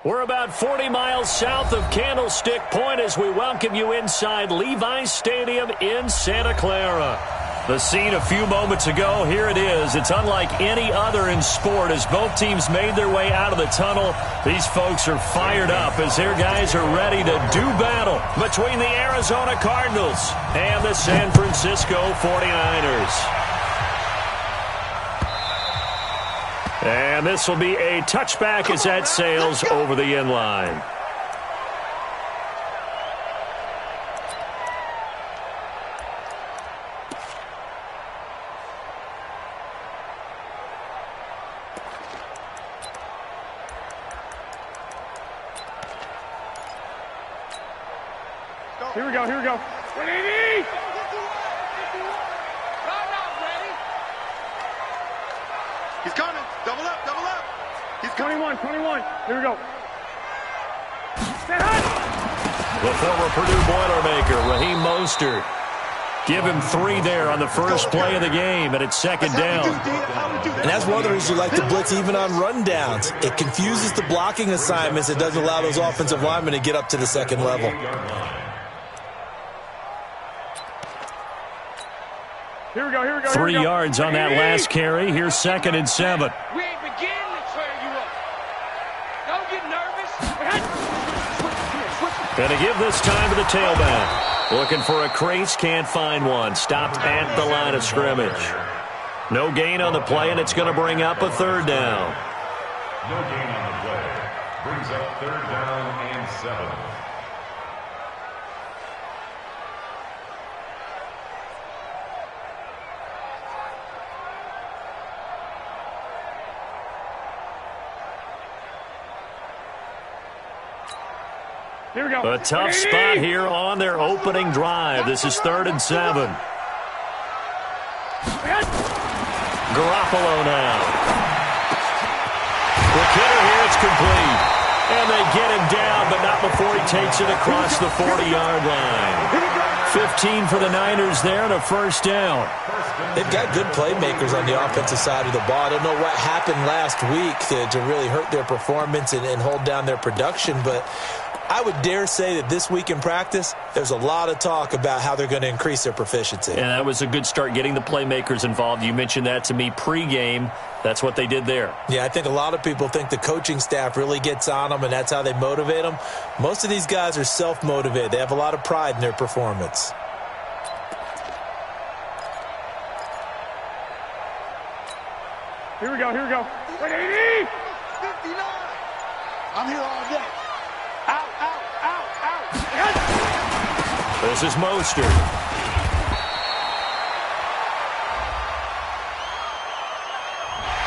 We're about 40 miles south of Candlestick Point as we welcome you inside Levi's Stadium in Santa Clara. The scene a few moments ago, here it is. It's unlike any other in sport as both teams made their way out of the tunnel. These folks are fired up as their guys are ready to do battle between the Arizona Cardinals and the San Francisco 49ers. And this will be a touchback as that sails over the end line. Here we go, here we go. He's coming. Double up, double up. He's 21. Here we go. The former Purdue Boilermaker, Raheem Mostert. Give him 3 there on the first play of the game, and it's second down. And that's one of the reasons you like to blitz even on rundowns. It confuses the blocking assignments. It doesn't allow those offensive linemen to get up to the second level. Here we go, here we go. 3 yards on that last carry. Here's 2nd and 7. We ain't beginning to tear you up. Don't get nervous. Gonna give this time to the tailback. Looking for a crease, can't find one. Stopped at the line of scrimmage. No gain on the play, and it's going to bring up a 3rd down. No gain on the play. Brings up 3rd down and 7. Here we go. A tough spot here on their opening drive. This is 3rd and 7. Garoppolo now. The kidder here, it's complete. And they get him down, but not before he takes it across the 40-yard line. 15 for the Niners there and a 1st down. They've got good playmakers on the offensive side of the ball. I don't know what happened last week to really hurt their performance and hold down their production, but I would dare say that this week in practice, there's a lot of talk about how they're going to increase their proficiency. And that was a good start, getting the playmakers involved. You mentioned that to me pregame. That's what they did there. Yeah, I think a lot of people think the coaching staff really gets on them, and that's how they motivate them. Most of these guys are self-motivated. They have a lot of pride in their performance. Here we go, here we go. 80! 59. I'm here all day. Out. This is Mostert.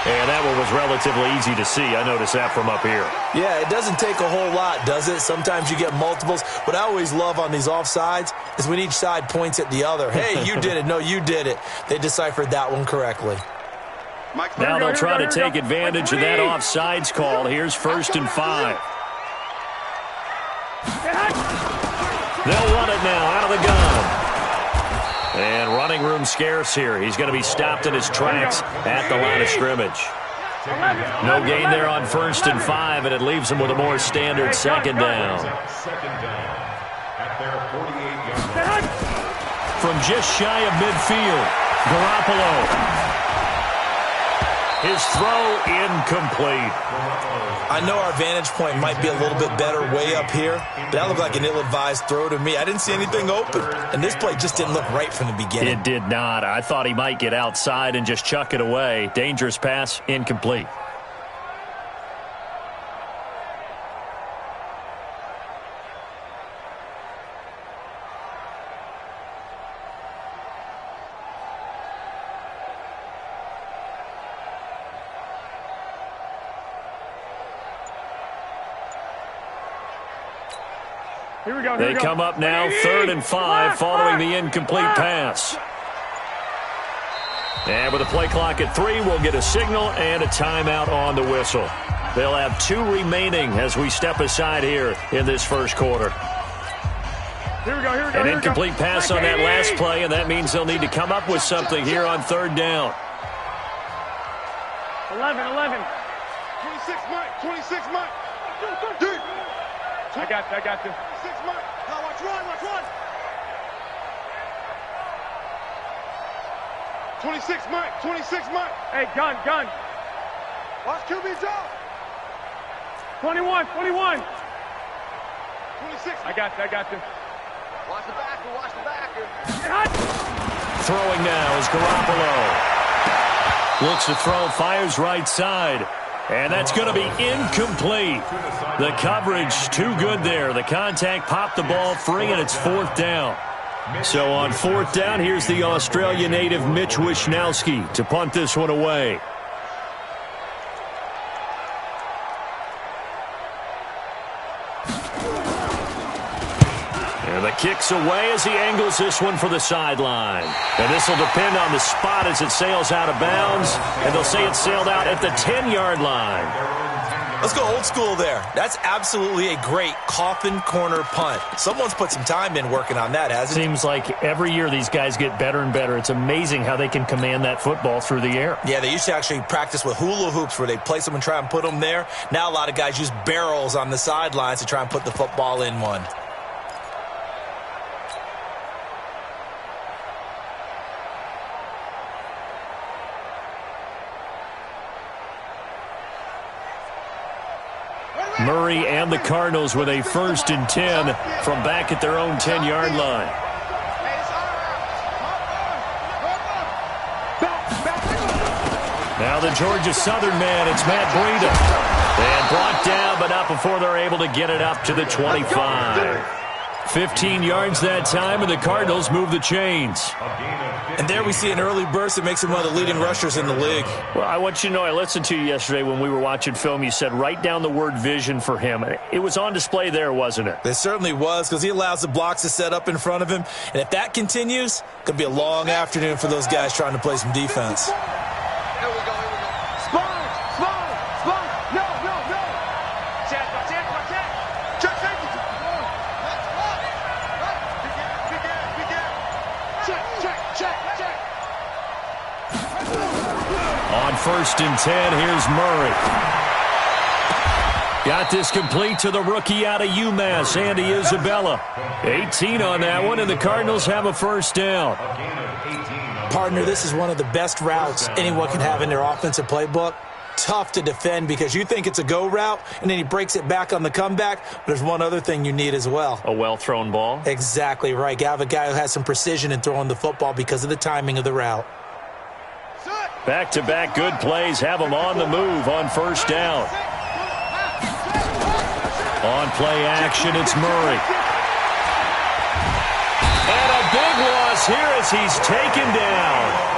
And that one was relatively easy to see. I noticed that from up here. Yeah, it doesn't take a whole lot, does it? Sometimes you get multiples. What I always love on these offsides is when each side points at the other. Hey, you did it. No, you did it. They deciphered that one correctly. Now they'll try to take advantage of that offsides call. Here's 1st and 5. They'll run it now out of the gun. And running room scarce here. He's going to be stopped in his tracks at the line of scrimmage. No gain there on 1st and 5, and it leaves him with a more standard 2nd down. From just shy of midfield, Garoppolo. His throw incomplete. I know our vantage point might be a little bit better way up here, but that looked like an ill-advised throw to me. I didn't see anything open, and this play just didn't look right from the beginning. It did not. I thought he might get outside and just chuck it away. Dangerous pass, incomplete. Here we go. They come up now, 3rd and 5, following the incomplete pass. And with a play clock at 3, we'll get a signal and a timeout on the whistle. They'll have 2 remaining as we step aside here in this first quarter. Here we go. An incomplete pass on that last play, and that means they'll need to come up with something here on 3rd down. 11. 26, Mike. 26, Mike. Dude. I got you. 6, Mike. Now watch run. 26, Mike. 26, Mike. Hey, gun. Watch QB drop. 21. 26. I got you. Watch the backer. Throwing now is Garoppolo. Looks to throw, fires right side. And that's going to be incomplete. The coverage too good there. The contact popped the ball free, and it's 4th down. So on 4th down, here's the Australia native Mitch Wishnowski to punt this one away. And the kick's away as he angles this one for the sideline. And this will depend on the spot as it sails out of bounds. And they'll say it sailed out at the 10-yard line. Let's go old school there. That's absolutely a great coffin corner punt. Someone's put some time in working on that, hasn't it? Seems like every year these guys get better and better. It's amazing how they can command that football through the air. Yeah, they used to actually practice with hula hoops where they place them and try and put them there. Now a lot of guys use barrels on the sidelines to try and put the football in one. Murray and the Cardinals with a 1st and 10 from back at their own 10-yard line. Now the Georgia Southern man, it's Matt Breida. And brought down, but not before they're able to get it up to the 25. 15 yards that time, and the Cardinals move the chains. And there we see an early burst that makes him one of the leading rushers in the league. Well, I want you to know, I listened to you yesterday when we were watching film. You said write down the word vision for him. It was on display there, wasn't it? It certainly was, because he allows the blocks to set up in front of him. And if that continues, it could be a long afternoon for those guys trying to play some defense. Here we go. Spawn. No. Check. On 1st and 10, here's Murray. Got this complete to the rookie out of UMass, Andy Isabella. 18 on that one, and the Cardinals have a 1st down. Partner, this is one of the best routes anyone can have in their offensive playbook. Tough to defend because you think it's a go route, and then he breaks it back on the comeback. But there's one other thing you need as well. A well-thrown ball? Exactly right. You have a guy who has some precision in throwing the football because of the timing of the route. Back-to-back good plays have him on the move on 1st down. On play action, it's Murray. And a big loss here as he's taken down.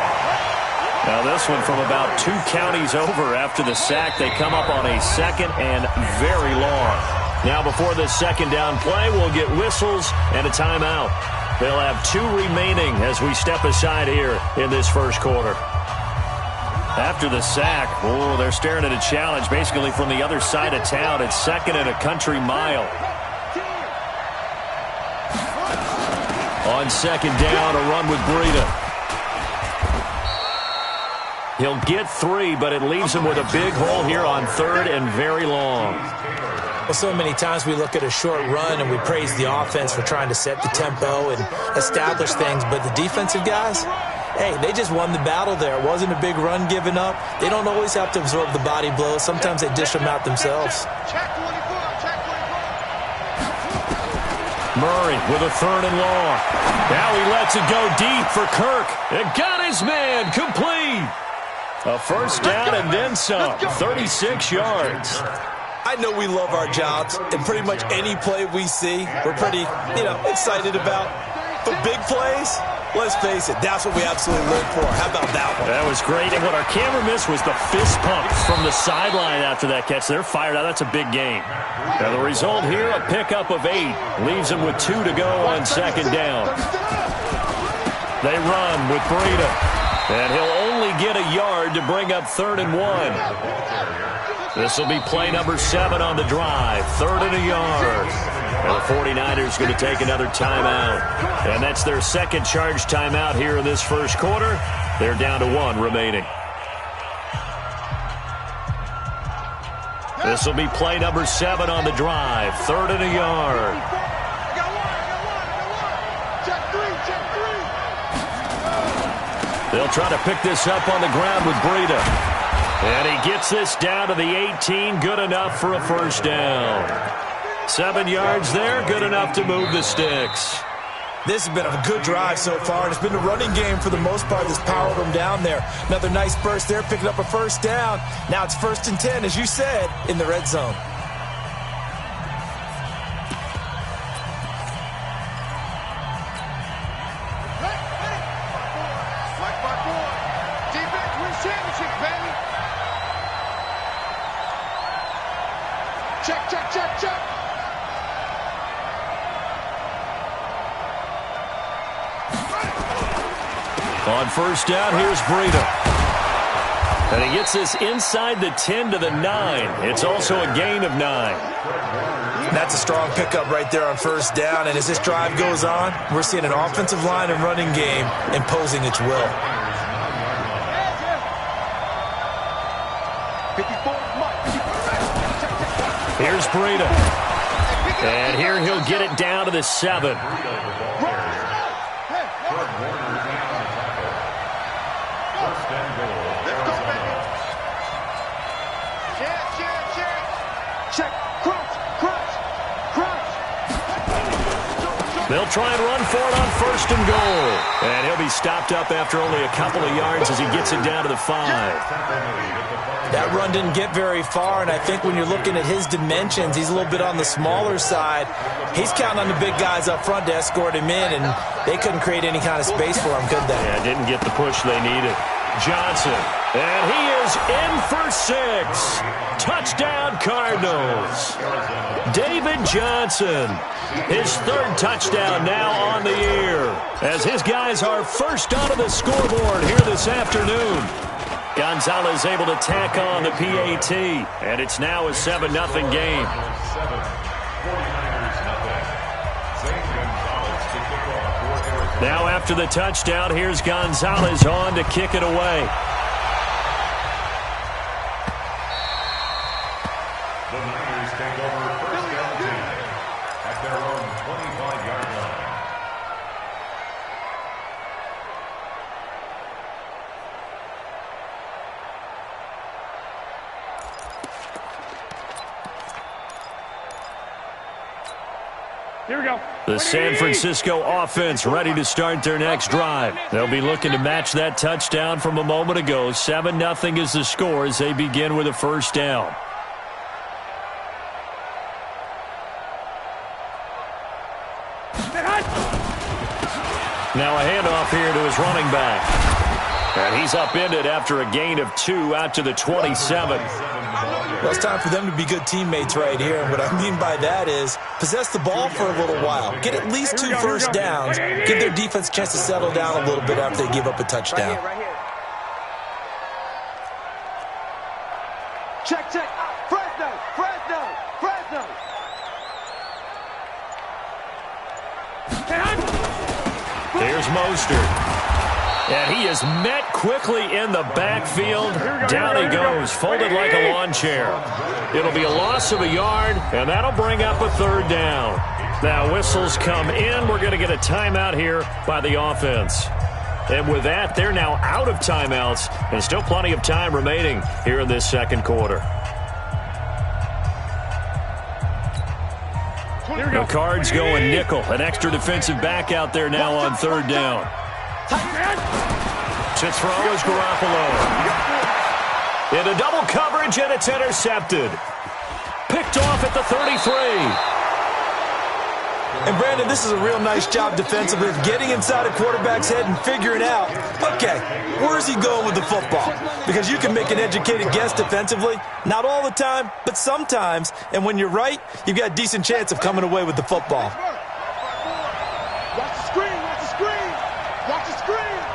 Now this one from about 2 counties over after the sack. They come up on a 2nd and very long. Now before this 2nd down play, we'll get whistles and a timeout. They'll have 2 remaining as we step aside here in this first quarter. After the sack, they're staring at a challenge basically from the other side of town. It's 2nd and a country mile. On 2nd down, a run with Breida. He'll get 3, but it leaves him with a big hole here on 3rd and very long. Well, so many times we look at a short run and we praise the offense for trying to set the tempo and establish things, but the defensive guys, hey, they just won the battle there. It wasn't a big run given up. They don't always have to absorb the body blows. Sometimes they dish them out themselves. Murray with a 3rd and long. Now he lets it go deep for Kirk. And got his man complete. A 1st down and then some. 36 yards. I know we love our jobs, and pretty much any play we see, we're pretty, excited about. But big plays, Let's face it, that's what we absolutely live for. How about that one? That was great, and what our camera missed was the fist pump from the sideline after that catch. They're fired out. That's a big game. Now the result here, a pickup of 8. Leaves them with 2 to go on second down. They run with Breida, and he'll only get a yard to bring up 3rd and 1. This will be play number 7 on the drive. 3rd and a yard. And the 49ers going to take another timeout. And that's their second charge timeout here in this first quarter. They're down to 1 remaining. This will be play number 7 on the drive. 3rd and a yard. They'll try to pick this up on the ground with Breida. And he gets this down to the 18. Good enough for a first down. 7 yards there. Good enough to move the sticks. This has been a good drive so far, and it's been a running game for the most part that's powered them down there. Another nice burst there, picking up a first down. Now it's 1st and 10, as you said, in the red zone. Check. On first down, here's Breida. And he gets this inside the 10 to the 9. It's also a gain of 9. That's a strong pickup right there on first down. And as this drive goes on, we're seeing an offensive line and running game imposing its will. Here's Breida. And here he'll get it down to the 7. They'll try and run for it on 1st and goal. And he'll be stopped up after only a couple of yards as he gets it down to the 5. That run didn't get very far, and I think when you're looking at his dimensions, he's a little bit on the smaller side. He's counting on the big guys up front to escort him in, and they couldn't create any kind of space for him, could they? Yeah, didn't get the push they needed. Johnson, and he is in for 6. Touchdown, Cardinals. David Johnson, his 3rd touchdown now on the year, as his guys are first onto the scoreboard here this afternoon. Gonzalez able to tack on the PAT, and it's now a 7-0 game. Now after the touchdown, here's Gonzalez on to kick it away. The Niners take over 1st down 10 at their own 25-yard line. Here we go. The San Francisco offense ready to start their next drive. They'll be looking to match that touchdown from a moment ago. 7-0 is the score as they begin with a first down. Now a handoff here to his running back. And he's upended after a gain of 2 out to the 27. Well, it's time for them to be good teammates right here. And what I mean by that is possess the ball for a little while. Get at least 2 first downs. Give their defense a chance to settle down a little bit after they give up a touchdown. Right here. Check. Fresno. Here's Mostert. And he is met quickly in the backfield. Down he goes, folded like a lawn chair. It'll be a loss of a yard, and that'll bring up a 3rd down. Now whistles come in. We're going to get a timeout here by the offense. And with that, they're now out of timeouts, and still plenty of time remaining here in this second quarter. The Cards going nickel. An extra defensive back out there now on 3rd down. To throw is Garoppolo. Into double coverage, and it's intercepted. Picked off at the 33. And, Brandon, this is a real nice job defensively of getting inside a quarterback's head and figuring out, okay, where's he going with the football? Because you can make an educated guess defensively, not all the time, but sometimes. And when you're right, you've got a decent chance of coming away with the football. Watch the screen, watch the screen, watch the screen.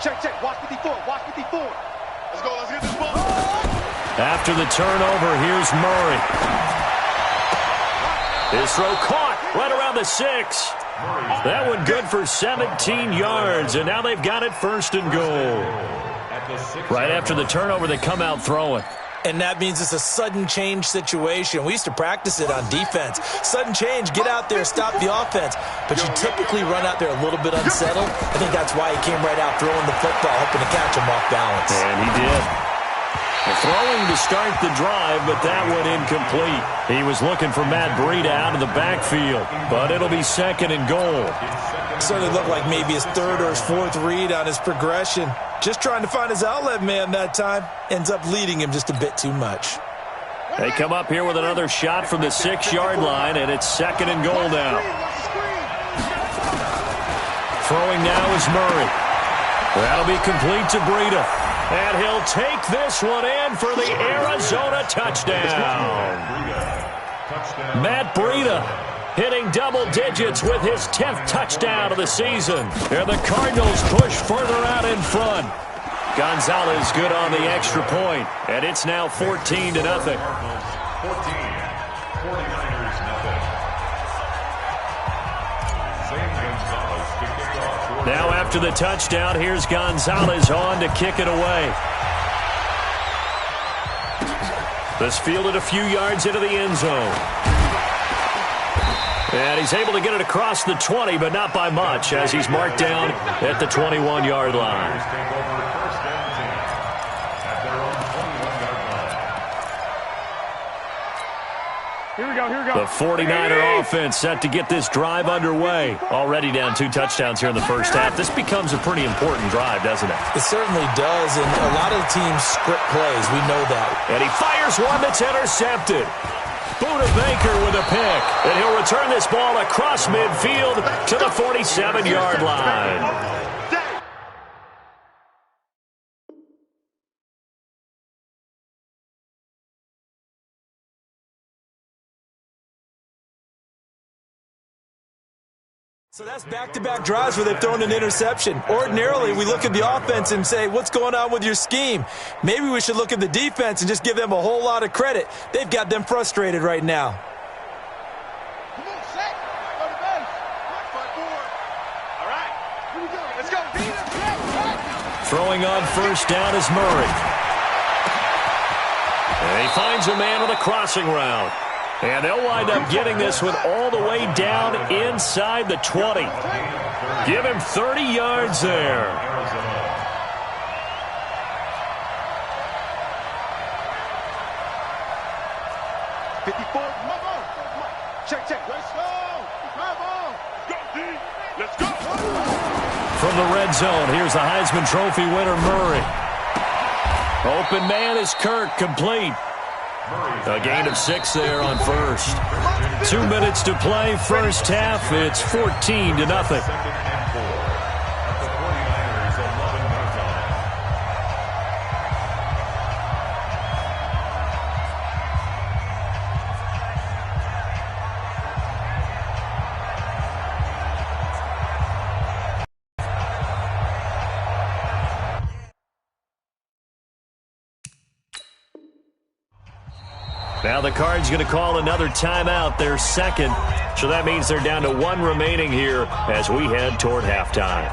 Check, watch 54, watch 54. Let's go, let's get this ball. After the turnover, here's Murray. His throw caught right around the 6. That one good for 17 yards, and now they've got it first and goal. Right after the turnover, they come out throwing. And that means it's a sudden change situation. We used to practice it on defense. Sudden change, get out there, stop the offense. But you typically run out there a little bit unsettled. I think that's why he came right out throwing the football, hoping to catch him off balance. And he did. Throwing to start the drive, but that one incomplete. He was looking for Matt Breida out of the backfield, but it'll be second and goal. Certainly looked like maybe his third or his fourth read on his progression. Just trying to find his outlet man that time. Ends up leading him just a bit too much. They come up here with another shot from the 6-yard line, and it's second and goal now. Throwing now is Murray. That'll be complete to Breida. And he'll take this one in for the Arizona touchdown. Matt Breida hitting double digits with his 10th touchdown of the season. And the Cardinals push further out in front. Gonzalez good on the extra point, and it's now 14-0. 49ers nothing. Now after the touchdown, here's Gonzalez on to kick it away. This fielded a few yards into the end zone. And he's able to get it across the 20, but not by much, as he's marked down at the 21-yard line. Here we go, here we go. The 49er offense set to get this drive underway. Already down 2 touchdowns here in the first half. This becomes a pretty important drive, doesn't it? It certainly does, and a lot of the teams script plays. We know that. And he fires one that's intercepted. Buda Baker with a pick. And he'll return this ball across midfield to the 47-yard line. So that's back-to-back drives where they've thrown an interception. Ordinarily, we look at the offense and say, what's going on with your scheme? Maybe we should look at the defense and just give them a whole lot of credit. They've got them frustrated right now. Come on, set. Go to base. Watch 4. All right. Here we go. Let's go. Throwing on first down is Murray. And he finds a man on the crossing route. And they'll wind up getting this one all the way down inside the 20. Give him 30 yards there. Check. Let's go. Go, D. Let's go. From the red zone, here's the Heisman Trophy winner, Murray. Open man is Kirk, complete. A gain of 6 there on first. 2 minutes to play, first half. It's 14-0. Now the Cards going to call another timeout, their second. So that means they're down to 1 remaining here as we head toward halftime.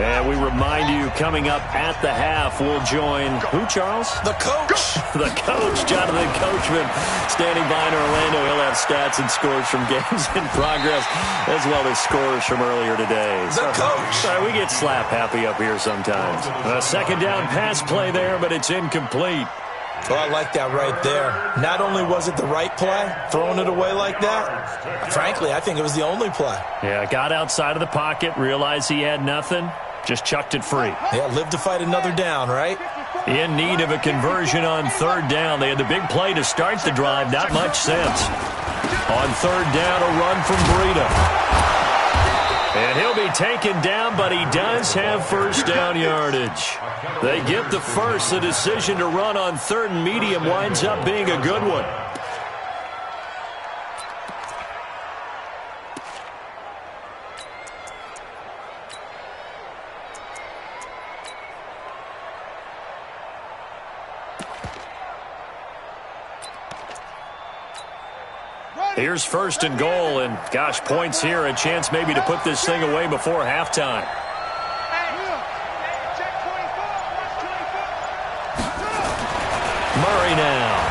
And we remind you, coming up at the half, we'll join who, Charles? The coach. The coach, Jonathan Coachman, standing by in Orlando. He'll have stats and scores from games in progress, as well as scores from earlier today. The coach. Sorry, we get slap happy up here sometimes. A second down pass play there, but it's incomplete. Well, I like that right there. Not only was it the right play, throwing it away like that, frankly, I think it was the only play. Yeah, got outside of the pocket, realized he had nothing, Just chucked it free. Yeah, live to fight another down, right? In need of a conversion on third down. They had the big play to start the drive. Not much sense. On third down, a run from Breida. And he'll be taken down, but he does have first down yardage. They get the first. The decision to run on third and medium winds up being a good one. Here's first and goal, and gosh, points here, a chance maybe to put this thing away before halftime. Murray now.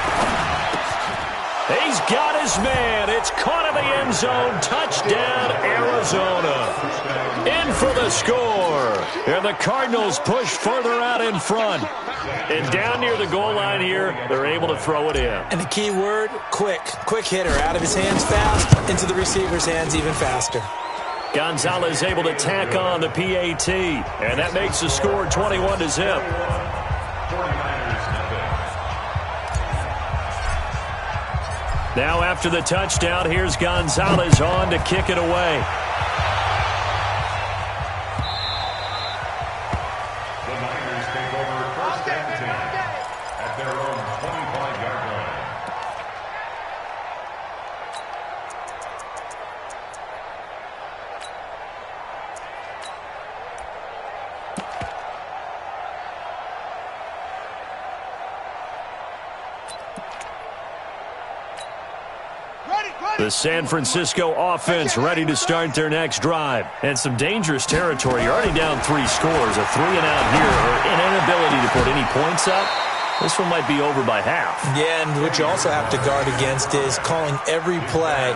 He's got his man. It's caught in the end zone. Touchdown, Arizona. In for the score. And the Cardinals push further out in front. And down near the goal line here, they're able to throw it in. And the key word, quick. Quick hitter. Out of his hands fast, into the receiver's hands even faster. Gonzalez able to tack on the PAT. And that makes the score 21-0. Now after the touchdown, here's Gonzalez on to kick it away. The Niners take over first and 10 at their own 25-yard line. The San Francisco offense ready to start their next drive. And some dangerous territory. You're already down 3 scores. A 3-and-out here, or an inability to put any points up. This one might be over by half. Yeah, and what you also have to guard against is calling every play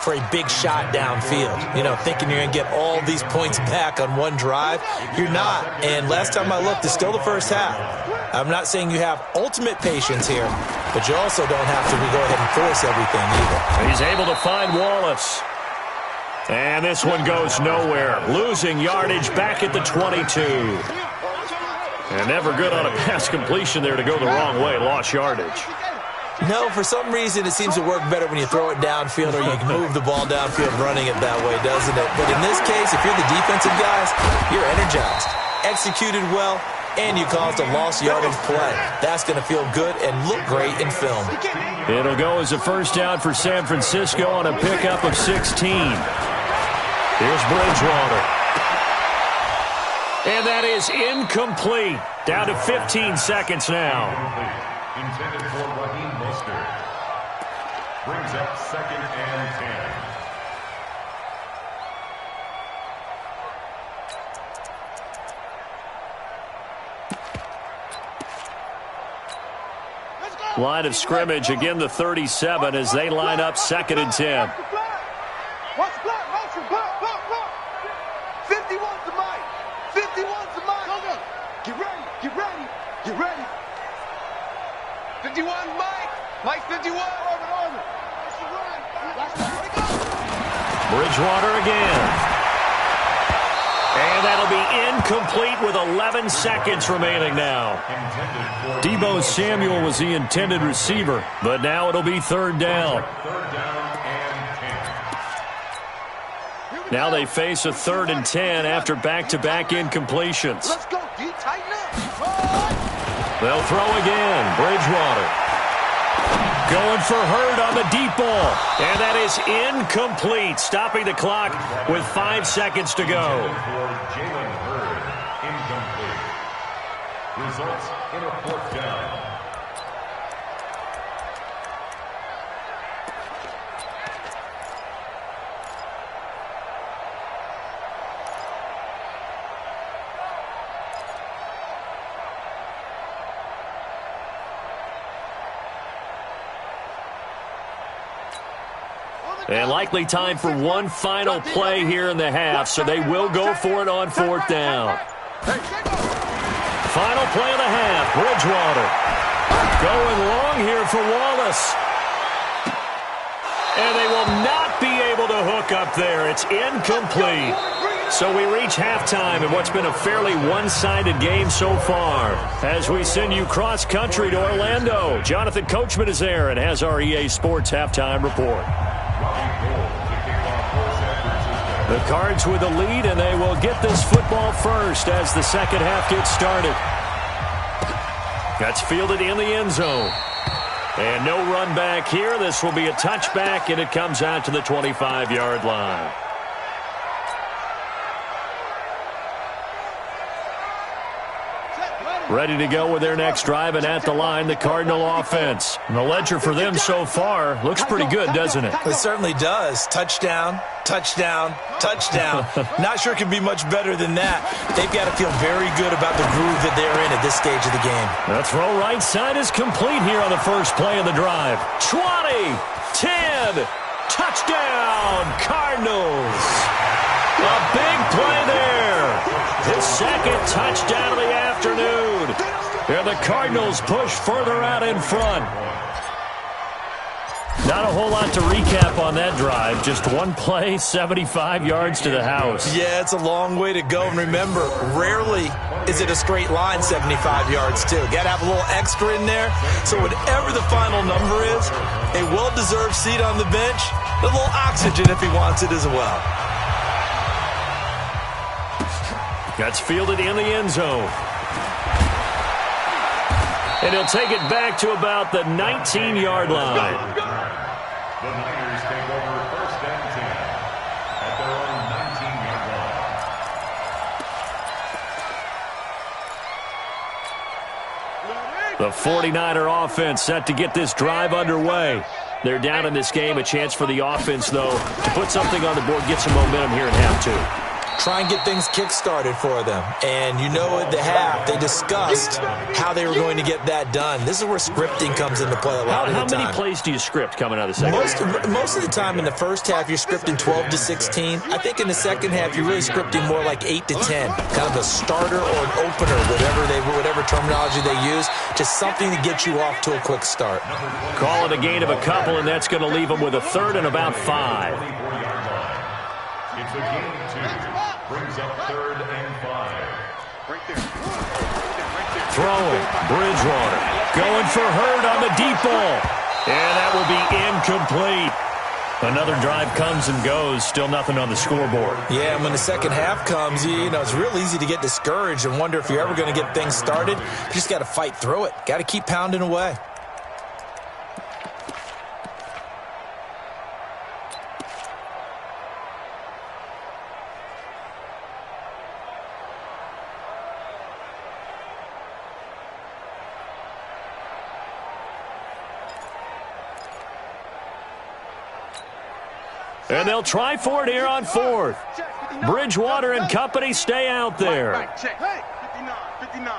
for a big shot downfield. You know, thinking you're going to get all these points back on one drive. You're not. And last time I looked, it's still the first half. I'm not saying you have ultimate patience here, but you also don't have to go ahead and force everything either. He's able to find Wallace. And this one goes nowhere. Losing yardage back at the 22. And never good on a pass completion there to go the wrong way. Lost yardage. No, for some reason it seems to work better when you throw it downfield or you can move the ball downfield running it that way, doesn't it? But in this case, if you're the defensive guys, you're energized, executed well, and you caused a lost yardage play. That's going to feel good and look great in film. It'll go as a first down for San Francisco on a pickup of 16. Here's Bridgewater. And that is incomplete. Down to 15 seconds now. Intended for Raheem Mostert. Brings up second and 10. Line of scrimmage, again the 37 as they line up second and 10. Watch block, motion, block, block, block. 51's the mic. 51's the mic. Go, go. Get ready, get ready, get ready. 51, Mike. Mike 51. Orbit. Bridgewater again. And that'll be incomplete with 11 seconds remaining now. Deebo Samuel was the intended receiver, but now it'll be third down. Third down and 10. Now they face a 3rd and 10 after back-to-back incompletions. Let's go, D. Tighten up. They'll throw again. Bridgewater. Going for Hurd on the deep ball. And that is incomplete. Stopping the clock with 5 seconds to go. For Jalen Hurd, incomplete. Results in a 4th down. And likely time for one final play here in the half, so they will go for it on 4th down. Final play of the half, Bridgewater. Going long here for Wallace. And they will not be able to hook up there. It's incomplete. So we reach halftime in what's been a fairly one-sided game so far. As we send you cross-country to Orlando, Jonathan Coachman is there and has our EA Sports halftime report. The Cards with a lead, and they will get this football first as the second half gets started. That's fielded in the end zone. And no run back here. This will be a touchback, and it comes out to the 25-yard line. Ready to go with their next drive, and at the line, the Cardinal offense. And the ledger for them so far looks pretty good, doesn't it? It certainly does. Touchdown, touchdown, touchdown. Not sure it can be much better than that. They've got to feel very good about the groove that they're in at this stage of the game. The throw right side is complete here on the first play of the drive. 20, 10, touchdown, Cardinals. A big play there. His second touchdown of the afternoon. And the Cardinals push further out in front. Not a whole lot to recap on that drive. Just one play, 75 yards to the house. Yeah, it's a long way to go. And remember, rarely is it a straight line 75 yards, too. Got to have a little extra in there. So whatever the final number is, a well-deserved seat on the bench, a little oxygen if he wants it as well. That's fielded in the end zone. And he'll take it back to about the 19-yard line. The Niners take over first and 10 at their own 19-yard line. The 49er offense set to get this drive underway. They're down in this game. A chance for the offense, though, to put something on the board, get some momentum here in half two. Try and get things kick-started for them. And you know at the half, they discussed how they were going to get that done. This is where scripting comes into play a lot of the time. How many plays do you script coming out of the second half? Most of the time in the first half, you're scripting 12 to 16. I think in the second half, you're really scripting more like 8 to 10. Kind of a starter or an opener, whatever terminology they use. Just something to get you off to a quick start. Call it a gain of a couple, and that's going to leave them with a third and about 5. It's a gain of 2. Brings up 3rd and 5. Right there. Throwing. Bridgewater. Going for Hurd on the deep ball. And that will be incomplete. Another drive comes and goes. Still nothing on the scoreboard. Yeah, and when the second half comes, you know, it's real easy to get discouraged and wonder if you're ever going to get things started. You just got to fight through it. Got to keep pounding away. And they'll try for it here on 4th. Bridgewater and company stay out there. Right, check. Hey, 59.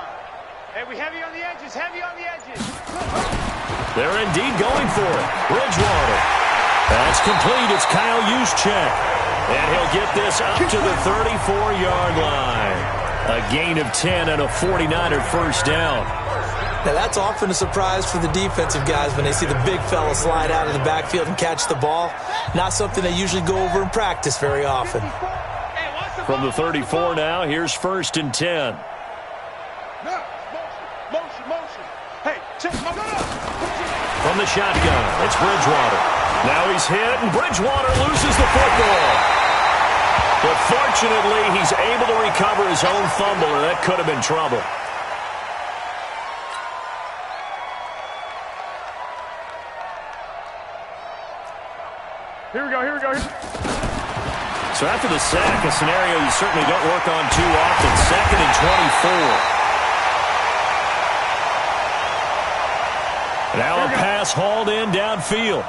Hey, we heavy on the edges, heavy on the edges. They're indeed going for it. Bridgewater. That's complete. It's Kyle Juszczyk. And he'll get this up to the 34-yard line. A gain of 10 and a 49er first down. Now, that's often a surprise for the defensive guys when they see the big fella slide out of the backfield and catch the ball. Not something they usually go over in practice very often. From the 34 now, here's 1st and 10. Motion. Hey, check. From the shotgun, it's Bridgewater. Now he's hit, and Bridgewater loses the football. But fortunately, he's able to recover his own fumble, and that could have been trouble. Here we go. So after the sack, a scenario you certainly don't work on too often. 2nd and 24. Now a pass hauled in downfield.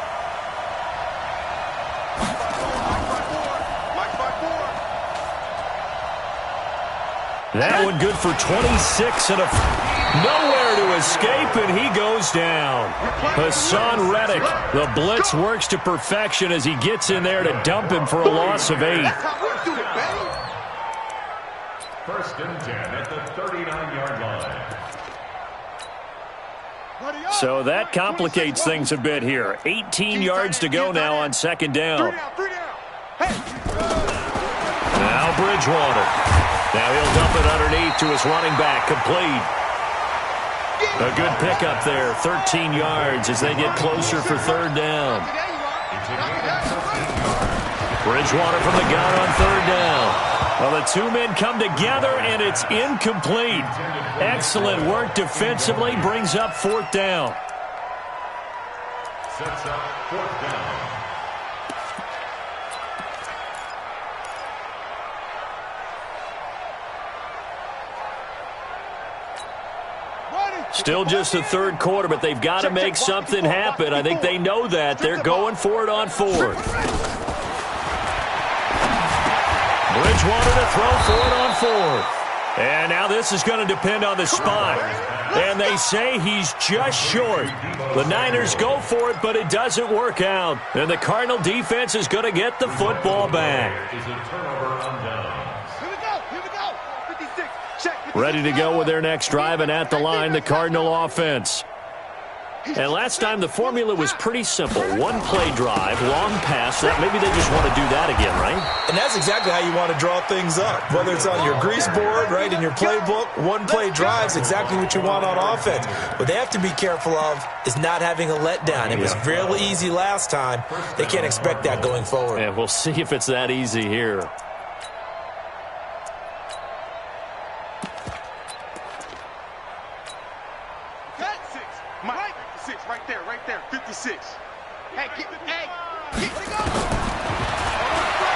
That one good for 26 and nowhere to escape, and he goes down. Hassan Reddick, the blitz works to perfection as he gets in there to dump him for a loss of 8. First and 10 at the 39-yard line. So that complicates things a bit here. 18 yards to go now on 2nd down. Three down. Now Bridgewater. Now he'll dump it underneath to his running back, complete. A good pickup there, 13 yards as they get closer for third down. Bridgewater from the gun on third down. Well, the two men come together, and it's incomplete. Excellent work defensively, brings up fourth down. Sets up fourth down. Still just the third quarter, but they've got to make something happen. I think they know that. They're going for it on fourth. Bridgewater to throw for it on fourth. And now this is going to depend on the spot. And they say he's just short. The Niners go for it, but it doesn't work out. And the Cardinal defense is going to get the football back. Ready to go with their next drive, and at the line, the Cardinal offense. And last time, the formula was pretty simple. One-play drive, long pass. Maybe they just want to do that again, right? And that's exactly how you want to draw things up. Whether it's on your grease board, right, in your playbook, one-play drive is exactly what you want on offense. What they have to be careful of is not having a letdown. It was real easy last time. They can't expect that going forward. Yeah, we'll see if it's that easy here.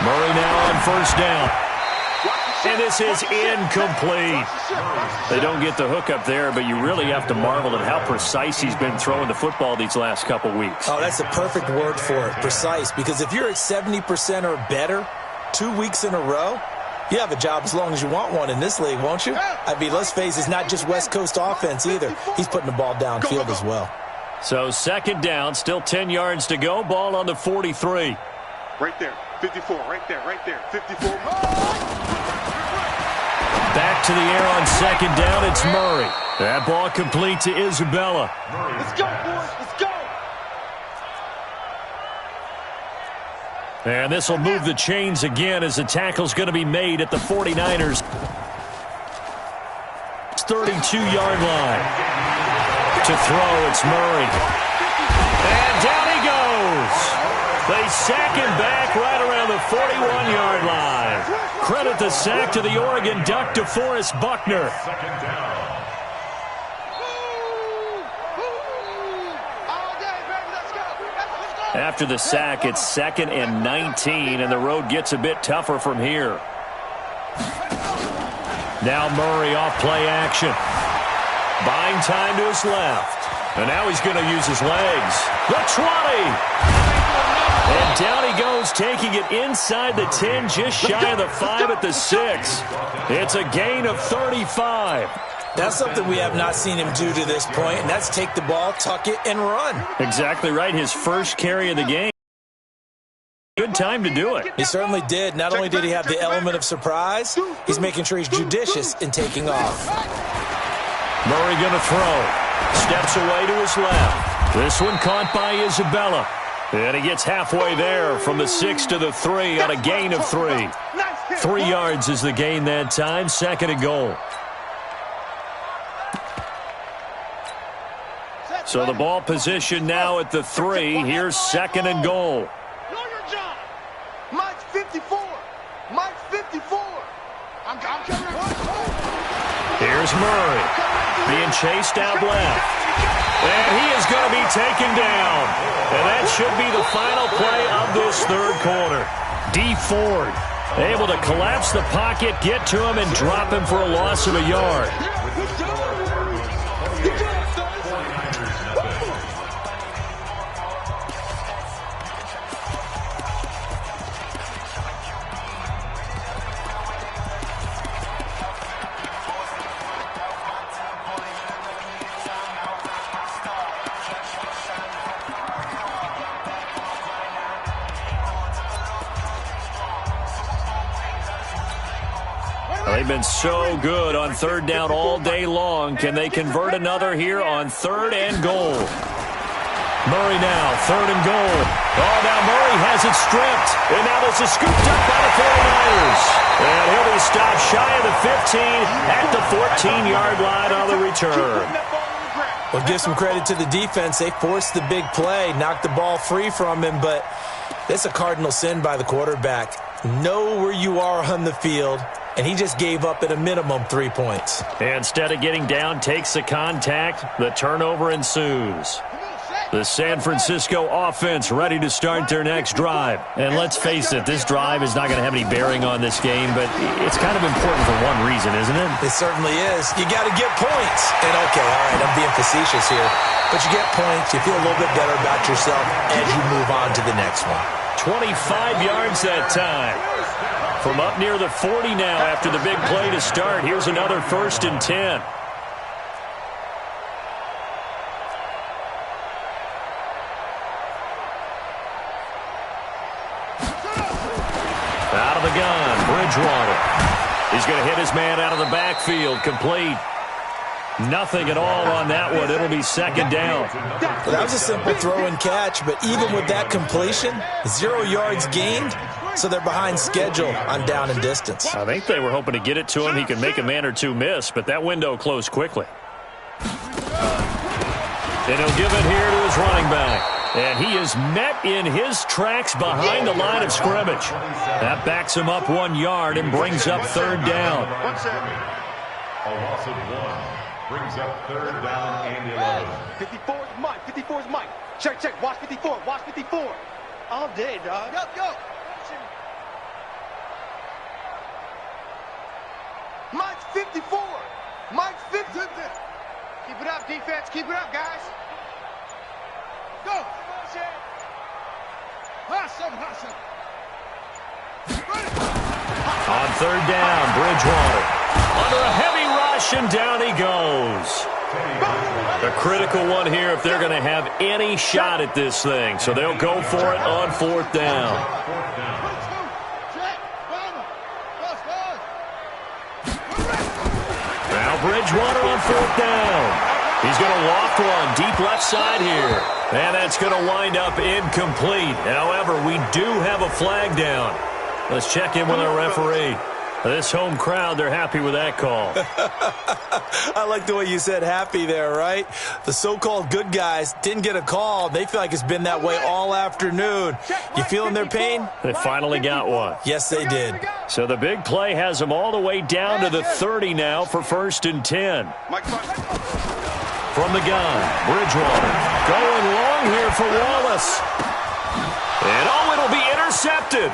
Murray now on first down. And this is incomplete. They don't get the hook up there, but you really have to marvel at how precise he's been throwing the football these last couple weeks. Oh, that's the perfect word for it, precise. Because if you're at 70% or better 2 weeks in a row, you have a job as long as you want one in this league, won't you? I mean, let's face it, it's not just West Coast offense either. He's putting the ball downfield as well. So second down, still 10 yards to go. Ball on the 43. Right there, 54, right there, 54. Back to the air on second down, it's Murray. That ball complete to Isabella. Let's go, boys, let's go. And this will move the chains again as the tackle's going to be made at the 49ers. 32-yard line. To throw, it's Murray. And down he goes. They sack him back right around the 41-yard line. Credit the sack to the Oregon Duck, DeForest Buckner. Second down. After the sack, it's 2nd and 19, and the road gets a bit tougher from here. Now Murray off play action. Buying time to his left. And now he's going to use his legs. The 20. And down he goes, taking it inside the 10, just shy of the 5 at the 6. It's a gain of 35. That's something we have not seen him do to this point, and that's take the ball, tuck it, and run. Exactly right. His first carry of the game. Good time to do it. He certainly did. Not only did he have the element of surprise, he's making sure he's judicious in taking off. Murray going to throw. Steps away to his left. This one caught by Isabella. And he gets halfway there from the 6 to the 3 on a gain of 3. 3 yards is the gain that time. 2nd and goal. So the ball position now at the 3. Here's 2nd and goal. Mike's 54. Mike's 54. I'm coming. Here's Murray being chased out left. And he is going to be taken down. And that should be the final play of this third quarter. D. Ford able to collapse the pocket, get to him, and drop him for a loss of a yard. They've been so good on third down all day long. Can they convert another here on 3rd and goal? Murray now, 3rd and goal. Oh, now Murray has it stripped. And now this is scooped up by the 49ers. And he'll at the 14-yard line on the return. Well, give some credit to the defense. They forced the big play, knocked the ball free from him, but that's a cardinal sin by the quarterback. Know where you are on the field, and he just gave up at a minimum 3 points. Instead of getting down, takes the contact. The turnover ensues. The San Francisco offense ready to start their next drive. And let's face it, this drive is not going to have any bearing on this game, but it's kind of important for one reason, isn't it? It certainly is. You got to get points. And, okay, all right, I'm being facetious here. But you get points, you feel a little bit better about yourself as you move on to the next one. 25 yards that time. From up near the 40 now after the big play to start. Here's another 1st and 10. Out of the gun, Bridgewater. He's going to hit his man out of the backfield, complete. Nothing at all on that one. It'll be 2nd down. Well, that was a simple throw and catch, but even with that completion, 0 yards gained, so they're behind schedule on down and distance. I think they were hoping to get it to him. He could make a man or two miss, but that window closed quickly. And he'll give it here to his running back. And he is met in his tracks behind the line of scrimmage. That backs him up 1 yard and brings up 3rd down. A loss of 1 brings up 3rd down and 11. 54 is Mike. 54 is Mike. Check, check. Watch 54. Watch 54. All day, dog. Go. Mike's 54. Mike's 50. Keep it up, defense. Keep it up, guys. Go. Hustle. On 3rd down, Bridgewater. Under a heavy rush, and down he goes. The critical one here if they're going to have any shot at this thing. So they'll go for it on 4th down. Now Bridgewater on 4th down. He's going to walk one deep left side here. And that's going to wind up incomplete. However, we do have a flag down. Let's check in with our referee. This home crowd, they're happy with that call. I like the way you said happy there, right? The so-called good guys didn't get a call. They feel like it's been that way all afternoon. You feeling their pain? They finally got one. Yes, they did. So the big play has them all the way down to the 30 now for 1st and 10. From the gun, Bridgewater going long here for Wallace. And it'll be intercepted.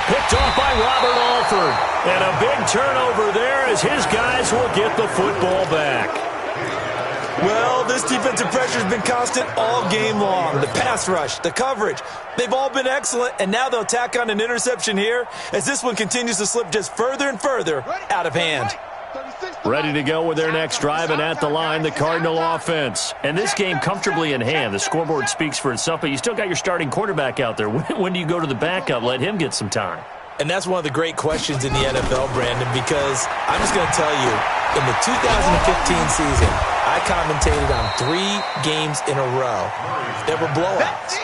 Picked off by Robert Alford. And a big turnover there as his guys will get the football back. Well, this defensive pressure has been constant all game long. The pass rush, the coverage, they've all been excellent, and now they'll tack on an interception here as this one continues to slip just further and further out of hand. Ready to go with their next drive, and at the line, the Cardinal offense. And this game comfortably in hand. The scoreboard speaks for itself, but you still got your starting quarterback out there. When do you go to the backup? Let him get some time. And that's one of the great questions in the NFL, Brandon, because I'm just going to tell you, in the 2015 season, I commentated on 3 games in a row that were blowouts.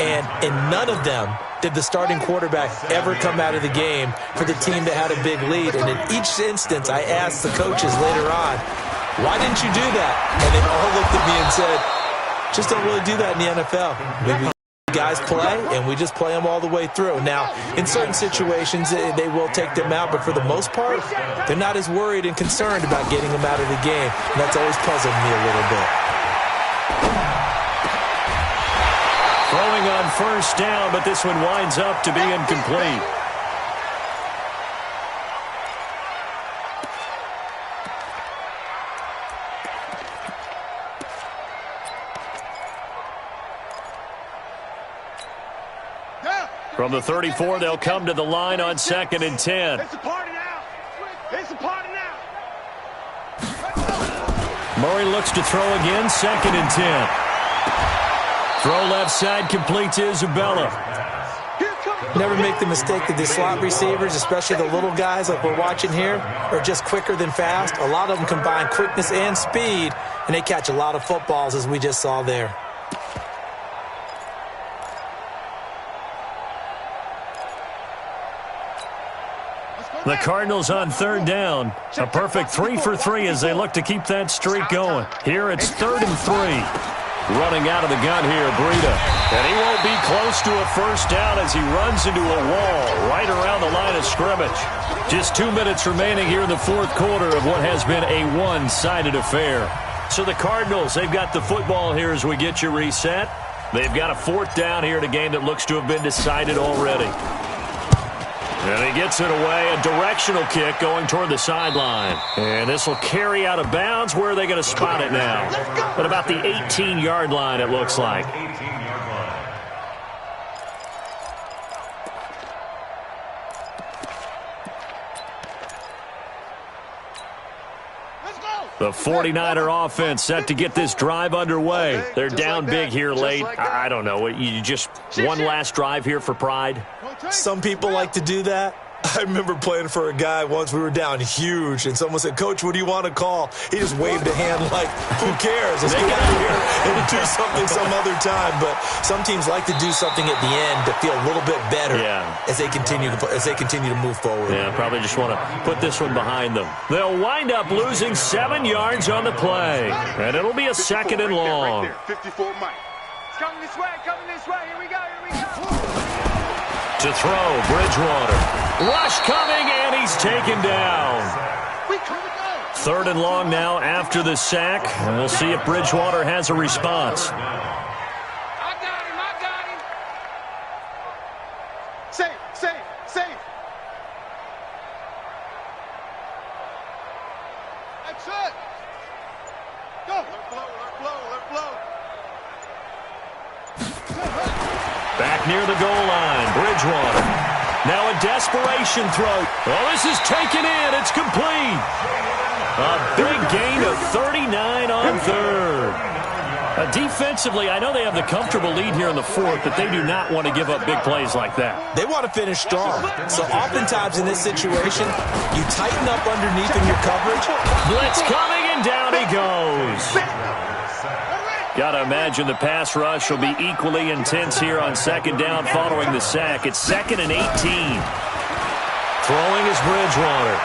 And in none of them did the starting quarterback ever come out of the game for the team that had a big lead. And in each instance, I asked the coaches later on, why didn't you do that? And they all looked at me and said, just don't really do that in the NFL. Maybe guys play, and we just play them all the way through. Now, in certain situations, they will take them out, but for the most part, they're not as worried and concerned about getting them out of the game. And that's always puzzled me a little bit. Throwing on 1st down, but this one winds up to be incomplete. From the 34, they'll come to the line on 2nd and 10. It's a party now. It's a party now. Murray looks to throw again, 2nd and 10. Throw left side, complete to Isabella. Never make the mistake that the slot receivers, especially the little guys like we're watching here, are just quicker than fast. A lot of them combine quickness and speed, and they catch a lot of footballs, as we just saw there. Let's The Cardinals on third down. A perfect 3 for 3 as they look to keep that streak going. Here it's 3rd and 3. Running out of the gun here, Breida. And he won't be close to a first down as he runs into a wall right around the line of scrimmage. Just 2 minutes remaining here in the fourth quarter of what has been a one-sided affair. So the Cardinals, they've got the football here as we get you reset. They've got a 4th down here in a game that looks to have been decided already. And he gets it away, a directional kick going toward the sideline. And this will carry out of bounds. Where are they going to spot it now? At about the 18-yard line, it looks like. 18-yard line. The 49er offense set to get this drive underway. They're down big here late. I don't know. You just one last drive here for pride? Some people like to do that. I remember playing for a guy once. We were down huge, and someone said, "Coach, what do you want to call?" He just waved a hand like, "Who cares? Let's get out of here and do something some other time." But some teams like to do something at the end to feel a little bit better as they continue to move forward. Yeah, probably just want to put this one behind them. They'll wind up losing 7 yards on the play, and it'll be a 2nd and long. Right there, 54 Mike. It's coming this way, Here we go, To throw, Bridgewater. Rush coming, and he's taken down. 3rd and long now after the sack. And we'll see if Bridgewater has a response. I got him. Safe. That's it. Go. Let flow. Back near the goal line, Bridgewater. Now a desperation throw. Oh, this is taken in. It's complete. A big gain of 39 on 3rd. Defensively, I know they have the comfortable lead here in the 4th, but they do not want to give up big plays like that. They want to finish strong. So oftentimes in this situation, you tighten up underneath in your coverage. Blitz coming, and down he goes. Got to imagine the pass rush will be equally intense here on 2nd down following the sack. It's 2nd and 18. Throwing is Bridgewater.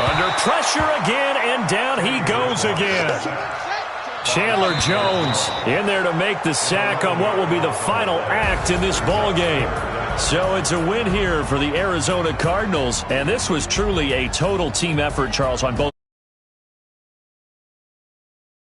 Under pressure again, and down he goes again. Chandler Jones in there to make the sack on what will be the final act in this ball game. So it's a win here for the Arizona Cardinals, and this was truly a total team effort, Charles, on both.